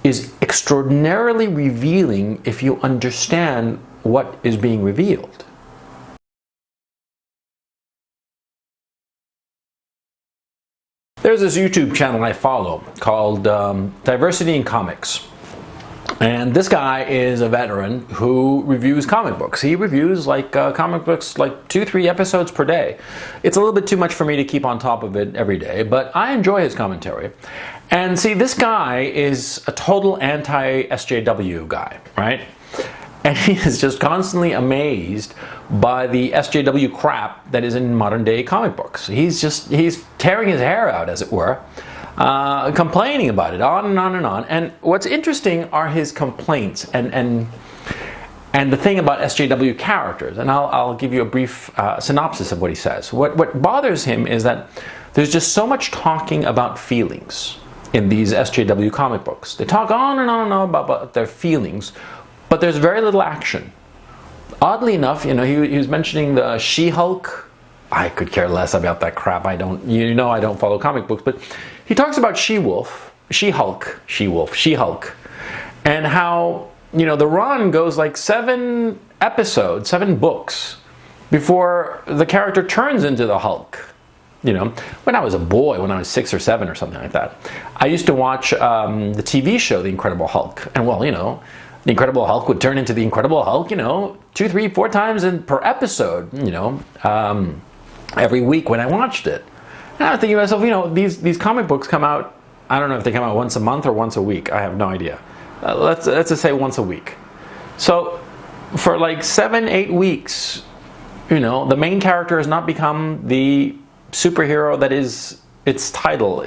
is extraordinarily revealing if you understand what is being revealed. There's this YouTube channel I follow called Diversity in Comics. And this guy is a veteran who reviews comic books. He reviews like comic books like 2-3 episodes per day. It's a little bit too much for me to keep on top of it every day, but I enjoy his commentary. And see, this guy is a total anti-SJW guy, right? And he is just constantly amazed by the SJW crap that is in modern day comic books. He's tearing his hair out, as it were, complaining about it on and on and on. And what's interesting are his complaints and the thing about SJW characters. And I'll give you a brief synopsis of what he says. What bothers him is that there's just so much talking about feelings in these SJW comic books. They talk on and on and on about their feelings, but there's very little action. Oddly enough, you know, he was mentioning the She-Hulk. I could care less about that crap. I don't follow comic books, but he talks about She-Wolf, She-Hulk, and how, you know, the run goes like 7 episodes, 7 books before the character turns into the Hulk. You know, when I was a boy, when I was 6 or 7 or something like that, I used to watch the TV show The Incredible Hulk, and well, you know, the Incredible Hulk would turn into the Incredible Hulk, you know, 2, 3, 4 times per episode, you know, every week when I watched it. And I was thinking to myself, you know, these comic books come out, I don't know if they come out once a month or once a week. I have no idea. Let's just say once a week. So for like 7-8 weeks, you know, the main character has not become the superhero that is its title.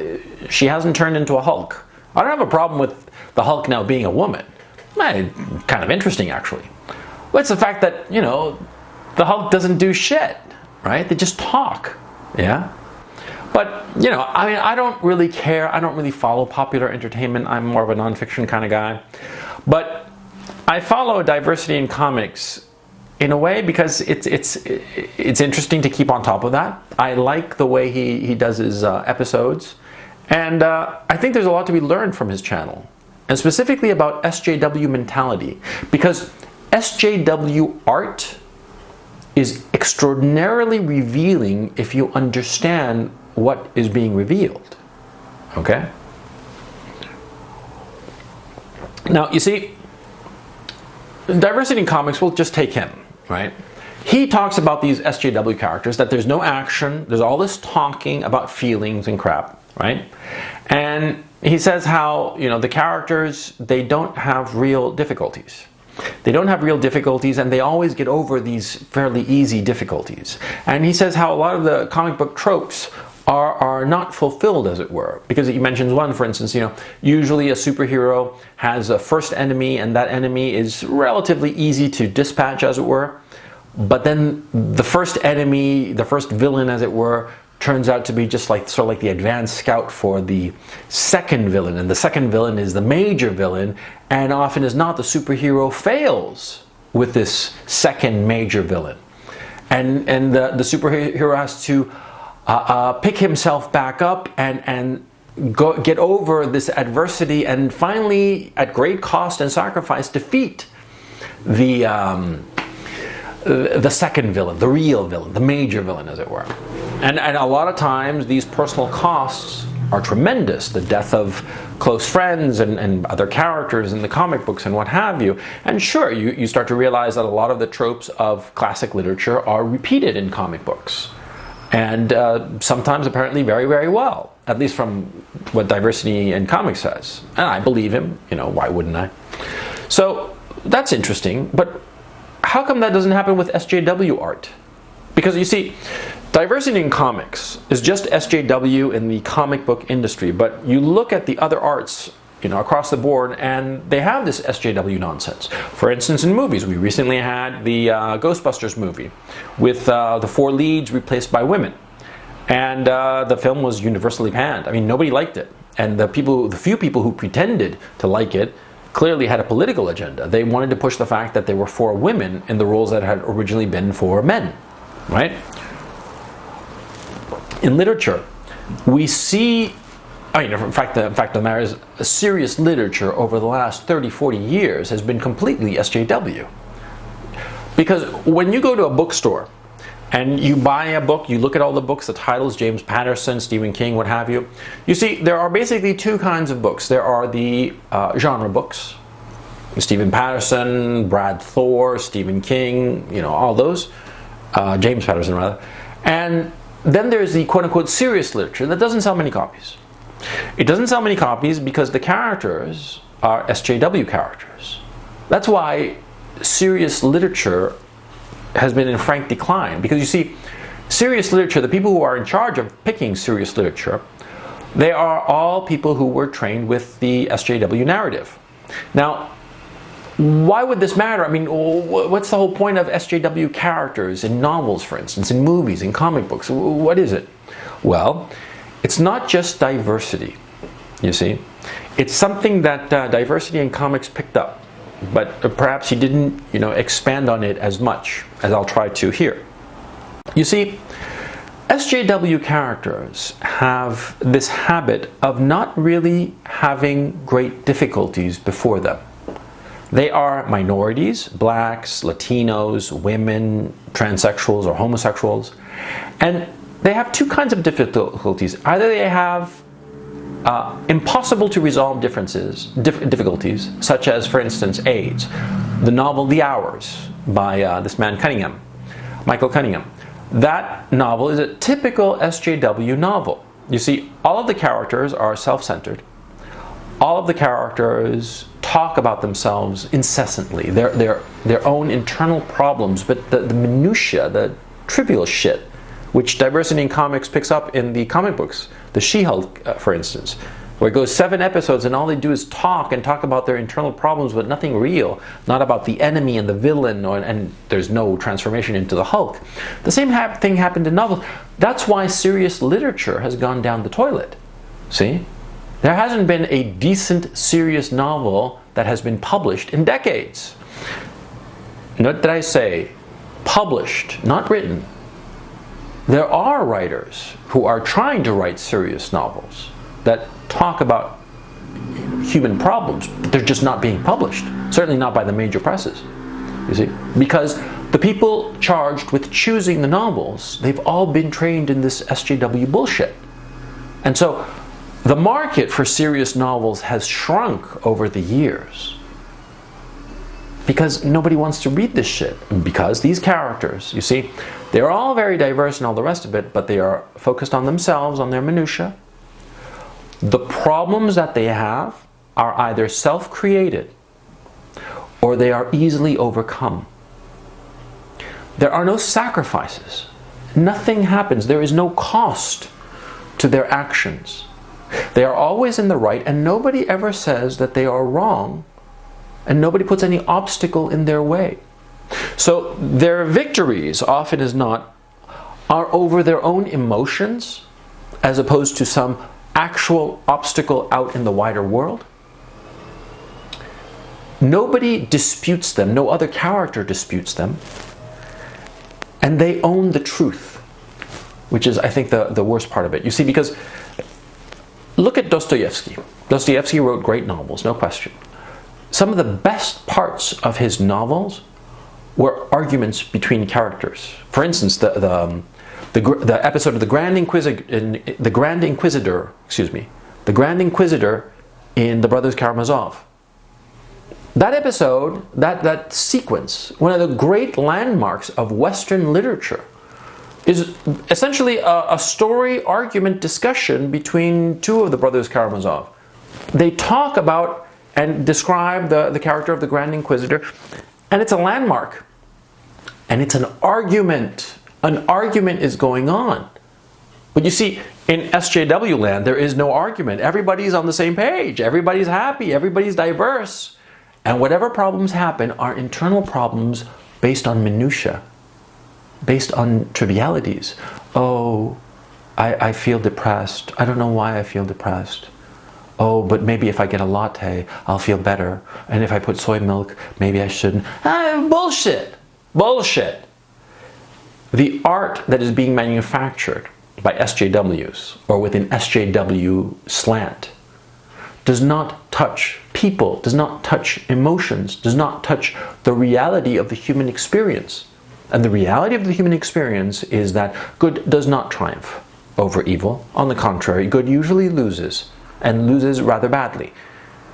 She hasn't turned into a Hulk. I don't have a problem with the Hulk now being a woman. Kind of interesting, actually. But it's the fact that, you know, the Hulk doesn't do shit, right? They just talk, yeah? But, you know, I mean, I don't really care. I don't really follow popular entertainment. I'm more of a nonfiction kind of guy. But I follow Diversity in Comics in a way because it's interesting to keep on top of that. I like the way he does his episodes. And I think there's a lot to be learned from his channel. And specifically about SJW mentality. Because SJW art is extraordinarily revealing if you understand what is being revealed. Okay? Now, you see, Diversity in Comics, we'll just take him, right? He talks about these SJW characters, that there's no action, there's all this talking about feelings and crap, right? And he says how, you know, the characters, they don't have real difficulties. They don't have real difficulties, and they always get over these fairly easy difficulties. And he says how a lot of the comic book tropes are not fulfilled, as it were. Because he mentions one, for instance, you know, usually a superhero has a first enemy, and that enemy is relatively easy to dispatch, as it were. But then the first enemy, the first villain, as it were, turns out to be just like sort of like the advanced scout for the second villain, and the second villain is the major villain, and often as not, the superhero fails with this second major villain, and the superhero has to pick himself back up and get over this adversity, and finally, at great cost and sacrifice, defeat the second villain, the real villain, the major villain, as it were. And a lot of times these personal costs are tremendous. The death of close friends and other characters in the comic books and what have you. And sure, you start to realize that a lot of the tropes of classic literature are repeated in comic books. And sometimes apparently very, very well. At least from what Diversity in Comics says. And I believe him, you know, why wouldn't I? So that's interesting, but how come that doesn't happen with SJW art? Because you see, Diversity in Comics is just SJW in the comic book industry, but you look at the other arts, you know, across the board, and they have this SJW nonsense. For instance, in movies, we recently had the Ghostbusters movie with the 4 leads replaced by women, and the film was universally panned. I mean, nobody liked it, and the few people who pretended to like it clearly had a political agenda. They wanted to push the fact that there were 4 women in the roles that had originally been for men, right? In literature, we see I mean, in fact, the matter is, serious literature over the last 30, 40 years has been completely SJW. Because when you go to a bookstore and you buy a book, you look at all the books, the titles, James Patterson, Stephen King, what have you, you see there are basically two kinds of books. There are the genre books, Stephen Patterson, Brad Thor, Stephen King, you know, all those, James Patterson rather, and then there's the quote-unquote serious literature that doesn't sell many copies. It doesn't sell many copies because the characters are SJW characters. That's why serious literature has been in frank decline. Because you see, serious literature, the people who are in charge of picking serious literature, they are all people who were trained with the SJW narrative. Now, why would this matter? I mean, what's the whole point of SJW characters in novels, for instance, in movies, in comic books? What is it? Well, it's not just diversity, you see. It's something that diversity in comics picked up, but perhaps he didn't, you know, expand on it as much as I'll try to here. You see, SJW characters have this habit of not really having great difficulties before them. They are minorities, blacks, Latinos, women, transsexuals or homosexuals, and they have two kinds of difficulties. Either they have impossible to resolve difficulties, such as, for instance, AIDS. The novel The Hours by this man Cunningham, Michael Cunningham. That novel is a typical SJW novel. You see, all of the characters are self-centered. All of the characters talk about themselves incessantly, their own internal problems, but the minutiae, the trivial shit, which diversity in comics picks up in the comic books. The She-Hulk, for instance, where it goes 7 episodes and all they do is talk about their internal problems, but nothing real, not about the enemy and the villain, and there's no transformation into the Hulk. The same thing happened in novels. That's why serious literature has gone down the toilet. See? There hasn't been a decent, serious novel that has been published in decades. Note that I say published, not written. There are writers who are trying to write serious novels that talk about human problems, but they're just not being published. Certainly not by the major presses, you see. Because the people charged with choosing the novels, they've all been trained in this SJW bullshit. And so the market for serious novels has shrunk over the years. Because nobody wants to read this shit. Because these characters, you see, they're all very diverse and all the rest of it, but they are focused on themselves, on their minutiae. The problems that they have are either self-created or they are easily overcome. There are no sacrifices. Nothing happens. There is no cost to their actions. They are always in the right, and nobody ever says that they are wrong, and nobody puts any obstacle in their way. So their victories, often as not, are over their own emotions as opposed to some actual obstacle out in the wider world. Nobody disputes them, no other character disputes them, and they own the truth, which is, I think, the worst part of it. You see, because look at Dostoevsky. Dostoevsky wrote great novels, no question. Some of the best parts of his novels were arguments between characters. For instance, the episode of the Grand Inquisitor in The Brothers Karamazov. That episode, that sequence, one of the great landmarks of Western literature, is essentially a story argument discussion between two of the brothers Karamazov. They talk about and describe the character of the Grand Inquisitor, and it's a landmark. And it's an argument. An argument is going on. But you see, in SJW land, there is no argument. Everybody's on the same page. Everybody's happy. Everybody's diverse. And whatever problems happen are internal problems based on minutiae, based on trivialities. Oh, I feel depressed. I don't know why I feel depressed. Oh, but maybe if I get a latte, I'll feel better. And if I put soy milk, maybe I shouldn't. Bullshit! Bullshit! The art that is being manufactured by SJWs or with an SJW slant does not touch people, does not touch emotions, does not touch the reality of the human experience. And the reality of the human experience is that good does not triumph over evil. On the contrary, good usually loses, and loses rather badly.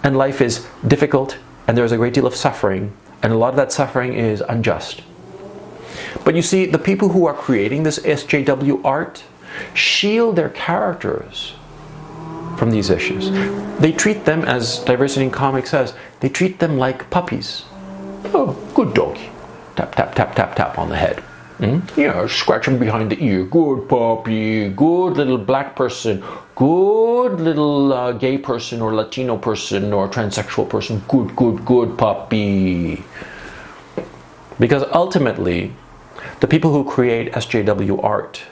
And life is difficult, and there's a great deal of suffering, and a lot of that suffering is unjust. But you see, the people who are creating this SJW art shield their characters from these issues. They treat them, as Diversity in Comics says, they treat them like puppies. Oh, good doggy. Tap, tap, tap, tap, tap on the head. Yeah, scratch him behind the ear. Good puppy. Good little black person. Good little gay person or Latino person or transsexual person. Good, good, good puppy. Because ultimately, the people who create SJW art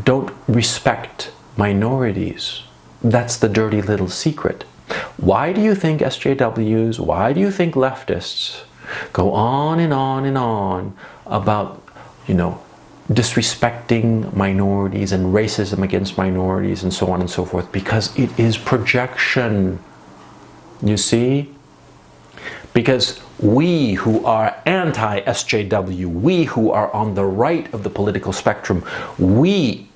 don't respect minorities. That's the dirty little secret. Why do you think SJWs, why do you think leftists go on and on and on about, disrespecting minorities and racism against minorities and so on and so forth? Because it is projection. You see? Because we who are anti-SJW, we who are on the right of the political spectrum, we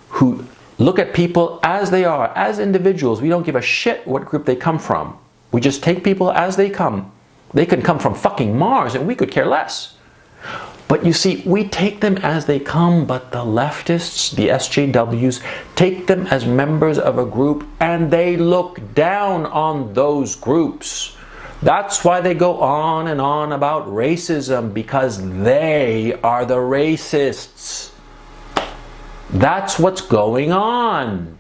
who look at people as they are, as individuals, we don't give a shit what group they come from. We just take people as they come. They can come from fucking Mars and we could care less. But you see, we take them as they come, but the leftists, the SJWs, take them as members of a group and they look down on those groups. That's why they go on and on about racism, because they are the racists. That's what's going on.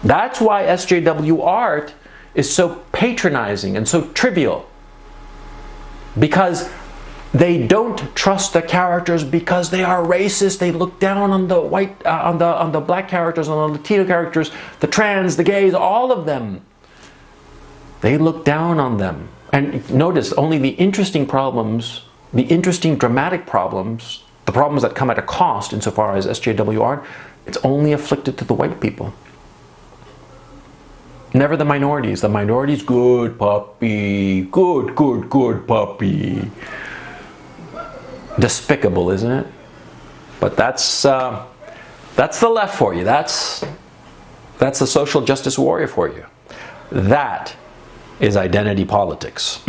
That's why SJW art is so patronizing and so trivial. Because they don't trust the characters because they are racist. They look down on the white, on the black characters, on the Latino characters, the trans, the gays, all of them. They look down on them. And notice, only the interesting problems, the interesting dramatic problems, the problems that come at a cost insofar as SJW art, it's only afflicted to the white people. Never the minorities. The minorities, good puppy, good, good, good puppy. Despicable, isn't it? But that's the left for you. That's the social justice warrior for you. That is identity politics.